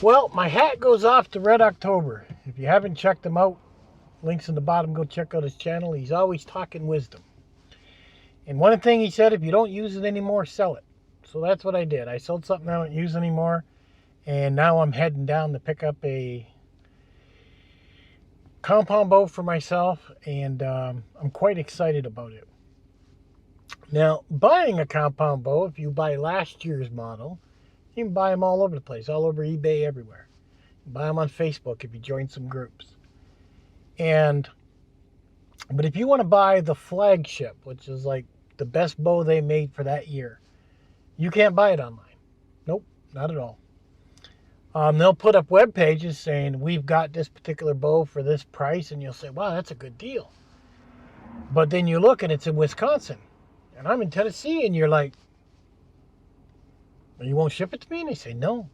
Well, my hat goes off to Red October. If you haven't checked him out, links in the bottom, go check out his channel. He's always talking wisdom. And one thing he said, if you don't use it anymore, sell it. So that's what I did. I sold something I don't use anymore. And now I'm heading down to pick up a compound bow for myself. And I'm quite excited about it. Now, buying a compound bow, if you buy last year's model, you can buy them all over the place, all over eBay, everywhere. You buy them on Facebook if you join some groups. But if you want to buy the flagship, which is like the best bow they made for that year, you can't buy it online. Nope, not at all. They'll put up web pages saying, we've got this particular bow for this price, and you'll say, wow, that's a good deal. But then you look and it's in Wisconsin, and I'm in Tennessee, and you're like, you won't ship it to me? And they say, no.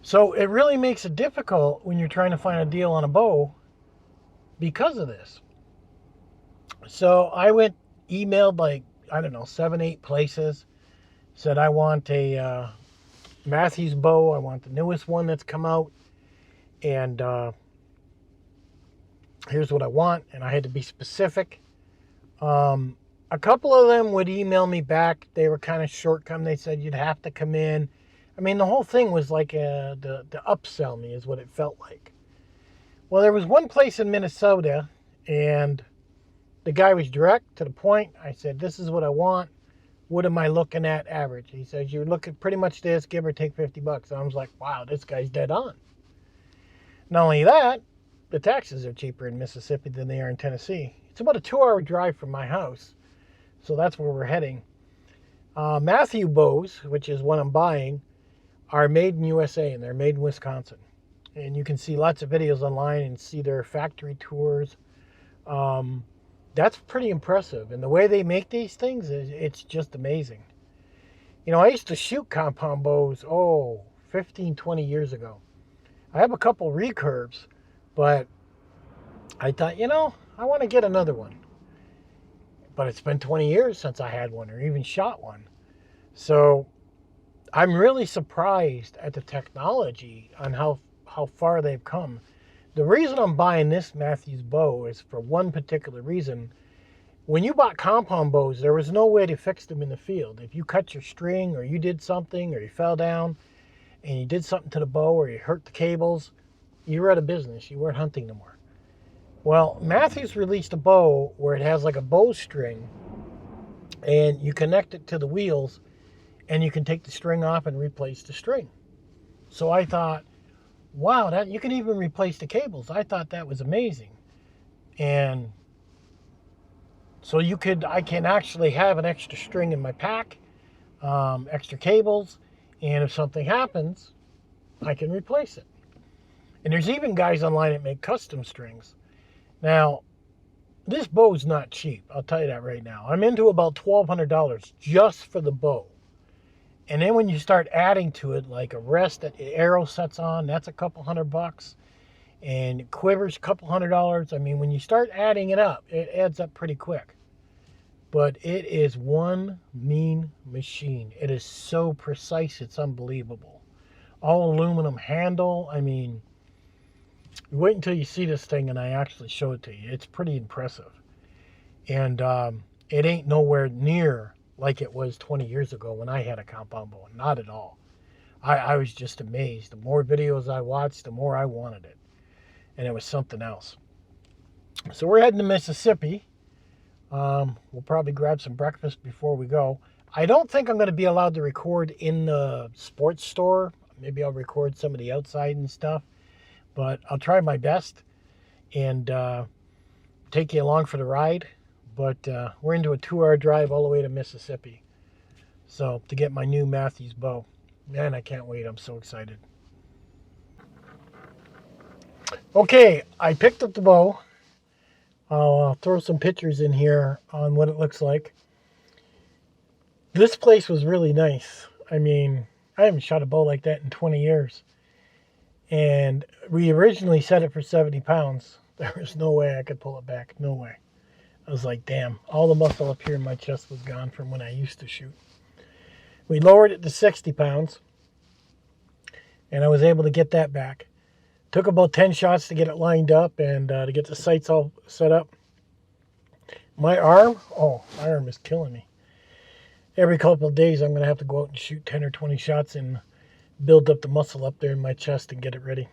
So it really makes it difficult when you're trying to find a deal on a bow because of this. So I emailed like, I don't know, 7, 8 places, said I want a Mathews bow. I want the newest one that's come out. And here's what I want. And I had to be specific. A couple of them would email me back. They were kind of shortcoming. They said you'd have to come in. I mean, the whole thing was like the upsell me is what it felt like. Well, there was one place in Minnesota, and the guy was direct to the point. I said, this is what I want. What am I looking at average? He says, you're looking pretty much this, give or take $50. And I was like, wow, this guy's dead on. Not only that, the taxes are cheaper in Mississippi than they are in Tennessee. It's about a 2-hour drive from my house. So that's where we're heading. Mathews bows, which is what I'm buying, are made in USA, and they're made in Wisconsin. And you can see lots of videos online and see their factory tours. That's pretty impressive. And the way they make these things, it's just amazing. You know, I used to shoot compound bows, 15, 20 years ago. I have a couple recurves, but I thought, I want to get another one. But it's been 20 years since I had one or even shot one. So I'm really surprised at the technology on how far they've come. The reason I'm buying this Mathews bow is for one particular reason. When you bought compound bows, there was no way to fix them in the field. If you cut your string or you did something or you fell down and you did something to the bow or you hurt the cables, you were out of business. You weren't hunting no more. Well, Mathews released a bow where it has like a bowstring, and you connect it to the wheels, and you can take the string off and replace the string. So I thought, wow, that you can even replace the cables. I thought that was amazing. And so I can actually have an extra string in my pack, extra cables, and if something happens, I can replace it. And there's even guys online that make custom strings. Now, this bow is not cheap. I'll tell you that right now. I'm into about $1,200 just for the bow. And then when you start adding to it, like a rest that the arrow sets on, that's a couple $100. And quivers, a couple $100. I mean, when you start adding it up, it adds up pretty quick. But it is one mean machine. It is so precise, it's unbelievable. All aluminum handle. I mean, wait until you see this thing and I actually show it to you. It's pretty impressive. And it ain't nowhere near like it was 20 years ago when I had a compound bow. Not at all. I was just amazed. The more videos I watched, the more I wanted it. And it was something else. So we're heading to Mississippi. We'll probably grab some breakfast before we go. I don't think I'm going to be allowed to record in the sports store. Maybe I'll record some of the outside and stuff. But I'll try my best and take you along for the ride. But we're into a 2-hour drive all the way to Mississippi. So to get my new Mathews bow. Man, I can't wait. I'm so excited. Okay, I picked up the bow. I'll throw some pictures in here on what it looks like. This place was really nice. I mean, I haven't shot a bow like that in 20 years. And we originally set it for 70 pounds. There was no way I could pull it back. No way. I was like, damn, all the muscle up here in my chest was gone from when I used to shoot. We lowered it to 60 pounds. and I was able to get that back. Took about 10 shots to get it lined up and to get the sights all set up. My arm is killing me. Every couple of days I'm going to have to go out and shoot 10 or 20 shots and build up the muscle up there in my chest and get it ready.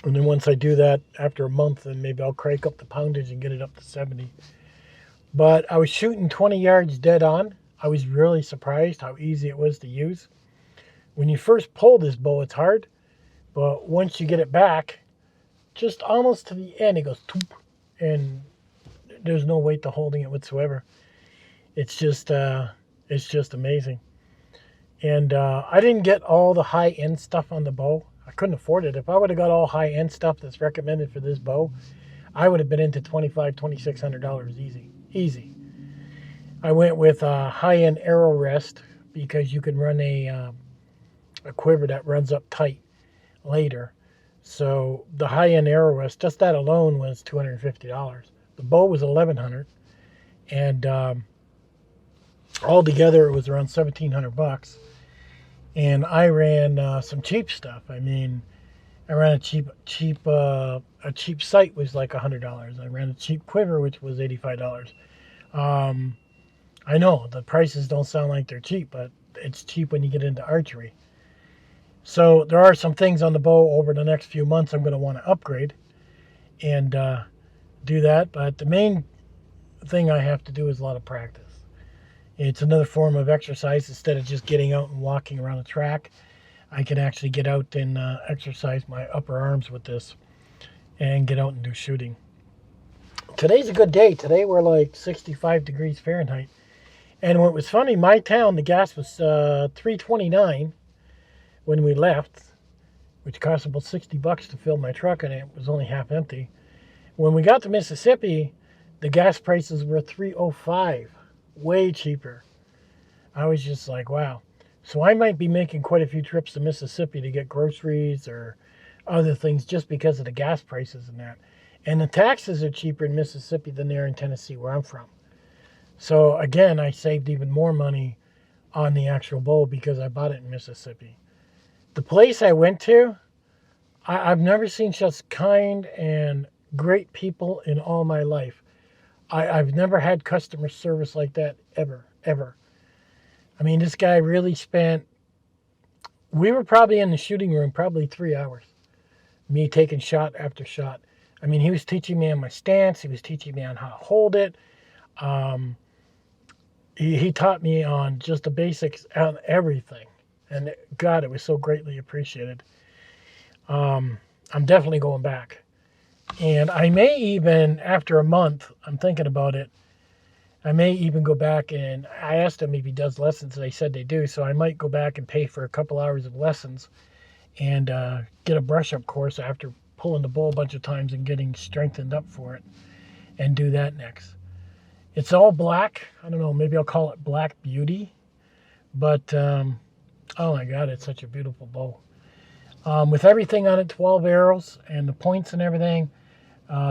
And then once I do that, after a month, then maybe I'll crank up the poundage and get it up to 70. But I was shooting 20 yards dead on. I was really surprised how easy it was to use. When you first pull this bow, it's hard. But once you get it back, just almost to the end, it goes toop, and there's no weight to holding it whatsoever. It's just amazing. And I didn't get all the high-end stuff on the bow. I couldn't afford it. If I would have got all high-end stuff that's recommended for this bow, I would have been into $2,500, $2,600 easy. I went with a high-end arrow rest because you can run a quiver that runs up tight later. So the high-end arrow rest, just that alone was $250. The bow was $1,100, and altogether it was around $1,700. And I ran some cheap stuff. I mean, I ran a cheap sight was like $100. I ran a cheap quiver, which was $85. I know the prices don't sound like they're cheap, but it's cheap when you get into archery. So there are some things on the bow over the next few months I'm going to want to upgrade and do that. But the main thing I have to do is a lot of practice. It's another form of exercise. Instead of just getting out and walking around the track, I can actually get out and exercise my upper arms with this and get out and do shooting. Today's a good day. Today we're like 65 degrees Fahrenheit. And what was funny, my town, the gas was $3.29 when we left, which cost about $60 to fill my truck, and it was only half empty. When we got to Mississippi, the gas prices were $3.05, way cheaper. I was just like, wow. So I might be making quite a few trips to Mississippi to get groceries or other things just because of the gas prices and that. And the taxes are cheaper in Mississippi than they are in Tennessee, where I'm from. So again, I saved even more money on the actual bow because I bought it in Mississippi. The place I went to, I've never seen such kind and great people in all my life. I've never had customer service like that ever. I mean, this guy really we were probably in the shooting room probably 3 hours. Me taking shot after shot. I mean, he was teaching me on my stance. He was teaching me on how to hold it. He taught me on just the basics on everything. And God, it was so greatly appreciated. I'm definitely going back. And I may even, after a month, I'm thinking about it, I may even go back, and I asked him if he does lessons, and they said they do, so I might go back and pay for a couple hours of lessons and get a brush-up course after pulling the bow a bunch of times and getting strengthened up for it, and do that next. It's all black. I don't know, maybe I'll call it Black Beauty, but oh my God, it's such a beautiful bow. With everything on it, 12 arrows and the points and everything,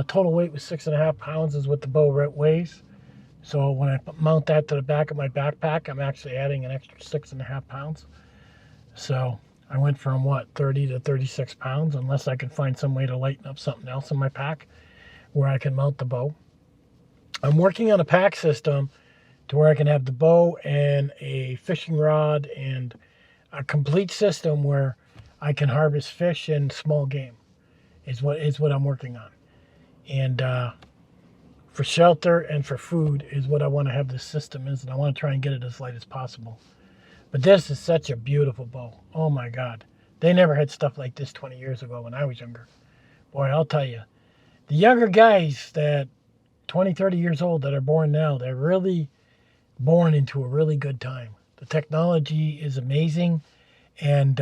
total weight was 6.5 pounds is what the bow weighs. So when I mount that to the back of my backpack, I'm actually adding an extra 6.5 pounds. So I went from 30 to 36 pounds, unless I can find some way to lighten up something else in my pack where I can mount the bow. I'm working on a pack system to where I can have the bow and a fishing rod and a complete system where I can harvest fish and small game is what I'm working on. And for shelter and for food is what I want to have this system is, and I want to try and get it as light as possible. But this is such a beautiful bow. Oh my God. They never had stuff like this 20 years ago when I was younger. Boy, I'll tell you, the younger guys that 20, 30 years old that are born now, they're really born into a really good time. The technology is amazing, and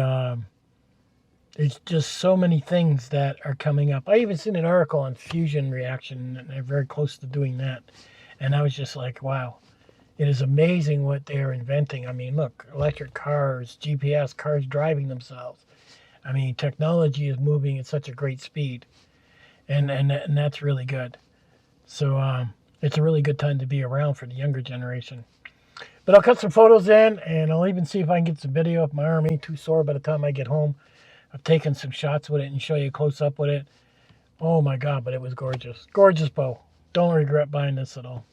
there's just so many things that are coming up. I even seen an article on fusion reaction, and they're very close to doing that. And I was just like, wow, it is amazing what they're inventing. I mean, look, electric cars, GPS, cars driving themselves. I mean, technology is moving at such a great speed, and that's really good. So it's a really good time to be around for the younger generation. But I'll cut some photos in, and I'll even see if I can get some video if my arm ain't too sore by the time I get home. I've taken some shots with it and show you close up with it. Oh my God, but it was gorgeous. Gorgeous bow. Don't regret buying this at all.